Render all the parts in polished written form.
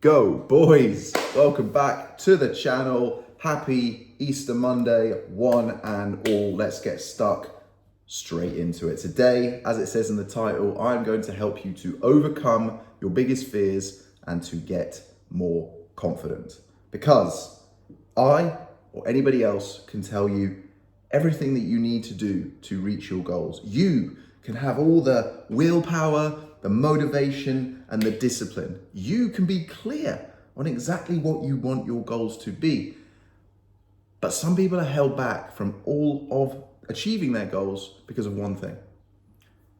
go, boys. Welcome back to the channel. Happy Easter Monday, one and all. Let's get stuck straight into it. Today, as it says in the title, I'm going to help you to overcome your biggest fears and to get more confident. Because I or anybody else can tell you everything that you need to do to reach your goals. You can have all the willpower, the motivation, and the discipline. You can be clear on exactly what you want your goals to be. But some people are held back from all of achieving their goals because of one thing.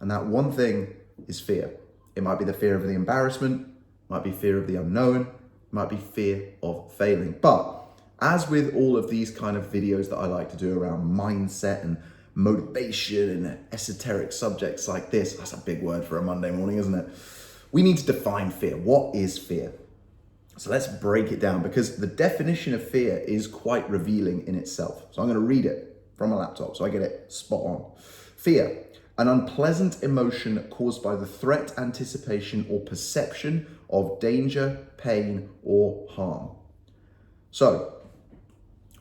And that one thing is fear. It might be the fear of the embarrassment, might be fear of the unknown, might be fear of failing. But as with all of these kind of videos that I like to do around mindset and motivation and esoteric subjects like this, that's a big word for a Monday morning, isn't it? We need to define fear. What is fear? So let's break it down, because the definition of fear is quite revealing in itself. So I'm going to read it from a laptop so I get it spot on. Fear, an unpleasant emotion caused by the threat, anticipation, or perception of danger, pain, or harm. So,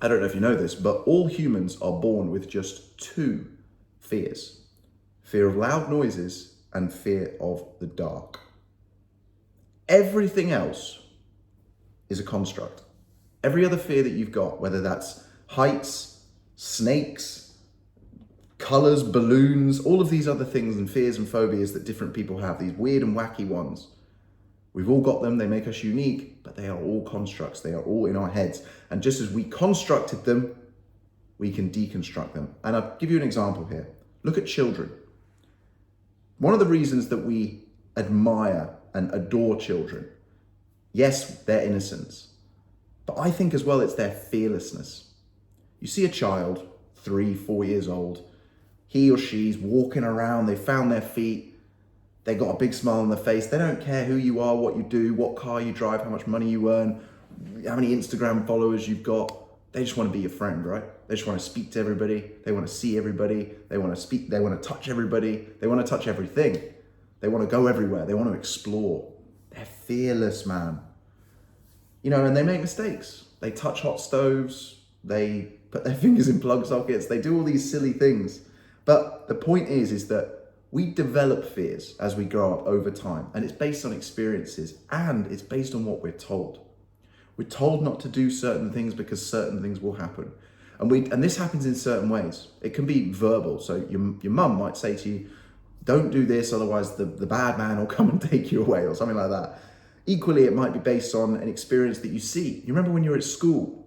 I don't know if you know this, but all humans are born with just two fears: fear of loud noises and fear of the dark. Everything else is a construct. Every other fear that you've got, whether that's heights, snakes, colors, balloons, all of these other things and fears and phobias that different people have, these weird and wacky ones, we've all got them, they make us unique, but they are all constructs, they are all in our heads. And just as we constructed them, we can deconstruct them. And I'll give you an example here. Look at children. One of the reasons that we admire and adore children, yes, their innocence, but I think as well it's their fearlessness. You see a child, 3, 4 years old, he or she's walking around, they found their feet, they got a big smile on their face. They don't care who you are, what you do, what car you drive, how much money you earn, how many Instagram followers you've got. They just want to be your friend, right? They just want to speak to everybody. They want to see everybody. They want to speak. They want to touch everybody. They want to touch everything. They want to go everywhere. They want to explore. They're fearless, man. You know, and they make mistakes. They touch hot stoves. They put their fingers in plug sockets. They do all these silly things. But the point is that we develop fears as we grow up over time, and it's based on experiences, and it's based on what we're told. We're told not to do certain things because certain things will happen. And this happens in certain ways. It can be verbal. So your mum might say to you, don't do this, otherwise the bad man will come and take you away, or something like that. Equally, it might be based on an experience that you see. You remember when you were at school,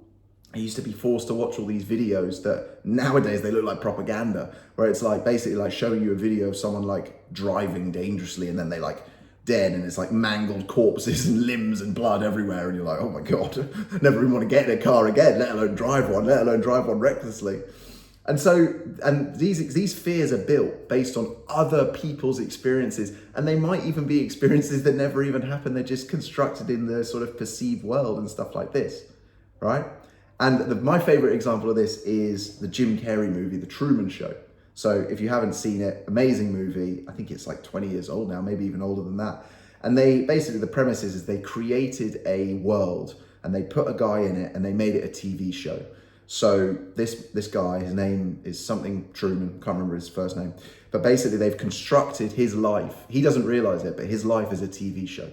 I used to be forced to watch all these videos that nowadays they look like propaganda, where it's like basically like showing you a video of someone like driving dangerously and then they like dead, and it's like mangled corpses and limbs and blood everywhere, and you're like, oh my God, never even want to get in a car again, let alone drive one recklessly. And so, and these fears are built based on other people's experiences, and they might even be experiences that never even happened. They're just constructed in the sort of perceived world and stuff like this, right? And my favorite example of this is the Jim Carrey movie, The Truman Show. So if you haven't seen it, amazing movie. I think it's like 20 years old now, maybe even older than that. And they basically, the premise is they created a world and they put a guy in it and they made it a TV show. So this guy, his name is something Truman, can't remember his first name, but basically they've constructed his life. He doesn't realize it, but his life is a TV show.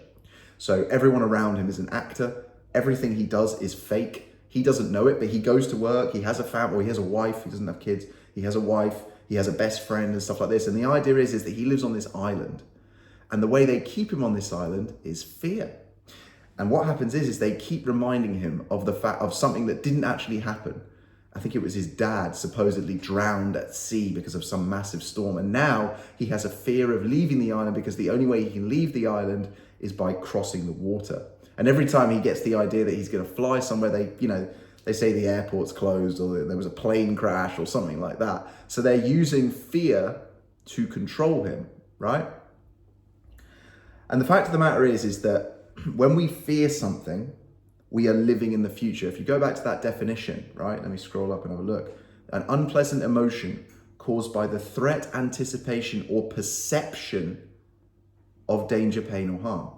So everyone around him is an actor. Everything he does is fake. He doesn't know it, but he goes to work, he has a family, he has a wife, he doesn't have kids, he has a wife, he has a best friend and stuff like this. And the idea is that he lives on this island. And the way they keep him on this island is fear. And what happens is they keep reminding him of the fact of something that didn't actually happen. I think it was his dad supposedly drowned at sea because of some massive storm. And now he has a fear of leaving the island because the only way he can leave the island is by crossing the water. And every time he gets the idea that he's going to fly somewhere, they say the airport's closed or there was a plane crash or something like that. So they're using fear to control him, right? And the fact of the matter is that when we fear something, we are living in the future. If you go back to that definition, right? Let me scroll up and have a look. An unpleasant emotion caused by the threat, anticipation, or perception of danger, pain, or harm.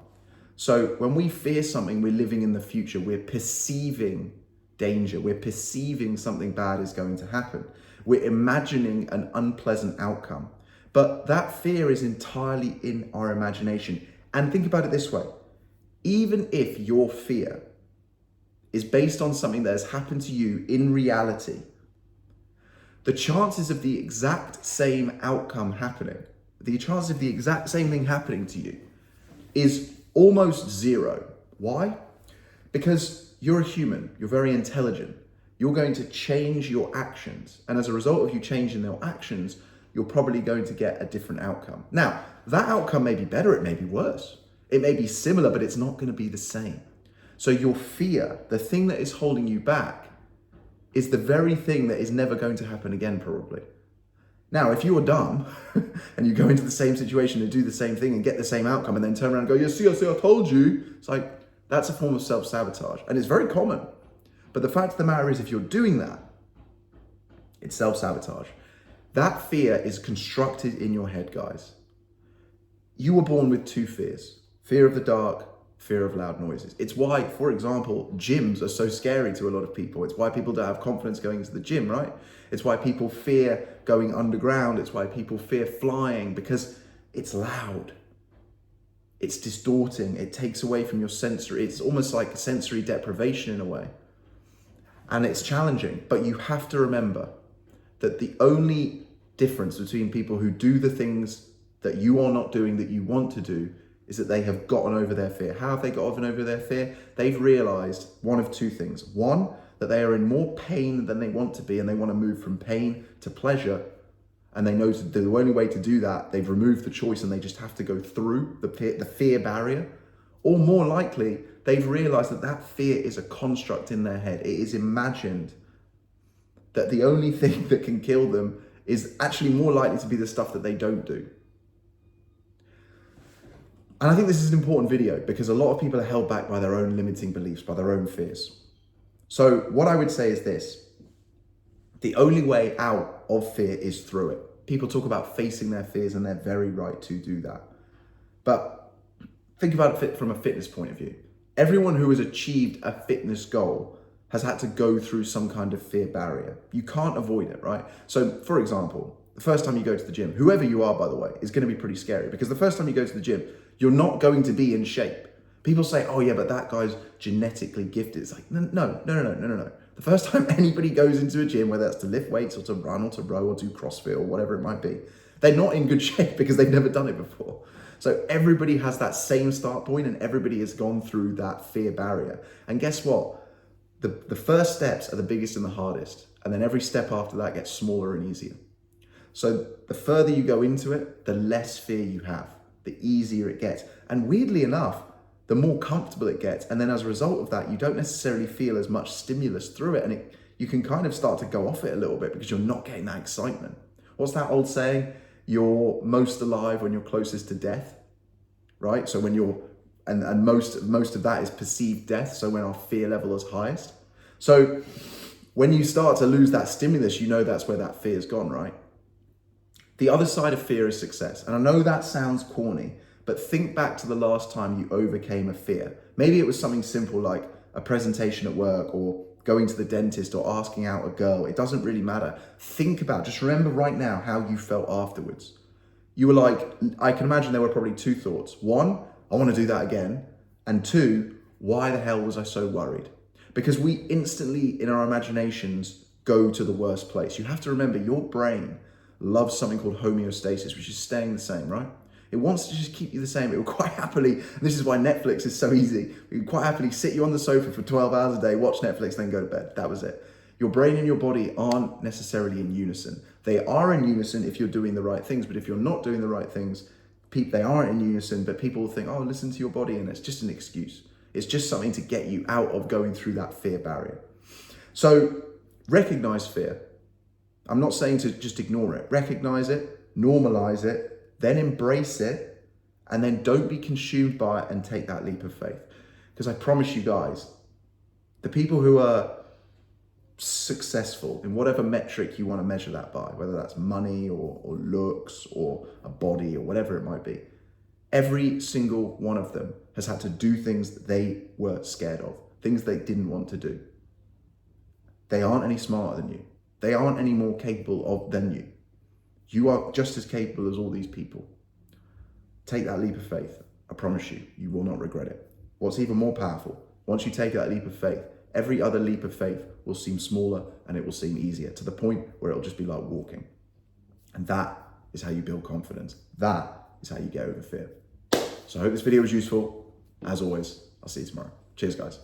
So when we fear something, we're living in the future. We're perceiving danger. We're perceiving something bad is going to happen. We're imagining an unpleasant outcome. But that fear is entirely in our imagination. And think about it this way. Even if your fear is based on something that has happened to you in reality, the chances of the exact same outcome happening, the chances of the exact same thing happening to you is almost zero. Why? Because you're a human, you're very intelligent. You're going to change your actions. And as a result of you changing your actions, you're probably going to get a different outcome. Now, that outcome may be better, it may be worse. It may be similar, but it's not going to be the same. So your fear, the thing that is holding you back, is the very thing that is never going to happen again, probably. Now, if you're dumb and you go into the same situation and do the same thing and get the same outcome and then turn around and go, yeah, see, I told you. It's like, that's a form of self-sabotage. And it's very common. But the fact of the matter is, if you're doing that, it's self-sabotage. That fear is constructed in your head, guys. You were born with two fears: fear of the dark, fear of loud noises. It's why, for example, gyms are so scary to a lot of people. It's why people don't have confidence going into the gym, right? It's why people fear going underground. It's why people fear flying, because it's loud. It's distorting. It takes away from your sensory. It's almost like sensory deprivation in a way. And it's challenging, but you have to remember that the only difference between people who do the things that you are not doing that you want to do is that they have gotten over their fear. How have they gotten over their fear? They've realized one of two things. One, that they are in more pain than they want to be, and they want to move from pain to pleasure. And they know the only way to do that, they've removed the choice and they just have to go through the fear barrier. Or more likely, they've realized that that fear is a construct in their head. It is imagined that the only thing that can kill them is actually more likely to be the stuff that they don't do. And I think this is an important video because a lot of people are held back by their own limiting beliefs, by their own fears. So what I would say is this: the only way out of fear is through it. People talk about facing their fears, and they're very right to do that. But think about it from a fitness point of view. Everyone who has achieved a fitness goal has had to go through some kind of fear barrier. You can't avoid it, right? So for example, the first time you go to the gym, whoever you are, by the way, is going to be pretty scary, because the first time you go to the gym, you're not going to be in shape. People say, oh yeah, but that guy's genetically gifted. It's like, no. The first time anybody goes into a gym, whether that's to lift weights or to run or to row or do CrossFit or whatever it might be, they're not in good shape because they've never done it before. So everybody has that same start point, and everybody has gone through that fear barrier. And guess what? The first steps are the biggest and the hardest. And then every step after that gets smaller and easier. So the further you go into it, the less fear you have, the easier it gets. And weirdly enough, the more comfortable it gets. And then as a result of that, you don't necessarily feel as much stimulus through it. And you can kind of start to go off it a little bit because you're not getting that excitement. What's that old saying? You're most alive when you're closest to death, right? So when you're, and most of that is perceived death. So when our fear level is highest. So when you start to lose that stimulus, you know that's where that fear's gone, right? The other side of fear is success. And I know that sounds corny, but think back to the last time you overcame a fear. Maybe it was something simple like a presentation at work, or going to the dentist, or asking out a girl. It doesn't really matter. Think about, just remember right now how you felt afterwards. You were like, I can imagine there were probably two thoughts. One, I want to do that again. And two, why the hell was I so worried? Because we instantly, in our imaginations, go to the worst place. You have to remember, your brain loves something called homeostasis, which is staying the same, right? It wants to just keep you the same. It will quite happily, and this is why Netflix is so easy, it will quite happily sit you on the sofa for 12 hours a day, watch Netflix, then go to bed. That was it. Your brain and your body aren't necessarily in unison. They are in unison if you're doing the right things, but if you're not doing the right things, they aren't in unison, but people will think, oh, listen to your body, and it's just an excuse. It's just something to get you out of going through that fear barrier. So recognize fear. I'm not saying to just ignore it. Recognize it, normalize it, then embrace it, and then don't be consumed by it and take that leap of faith. Because I promise you guys, the people who are successful in whatever metric you want to measure that by, whether that's money or looks or a body or whatever it might be, every single one of them has had to do things that they were scared of, things they didn't want to do. They aren't any smarter than you. They aren't any more capable than you. You are just as capable as all these people. Take that leap of faith. I promise you, you will not regret it. What's even more powerful, once you take that leap of faith, every other leap of faith will seem smaller and it will seem easier, to the point where it'll just be like walking. And that is how you build confidence. That is how you get over fear. So I hope this video was useful. As always, I'll see you tomorrow. Cheers, guys.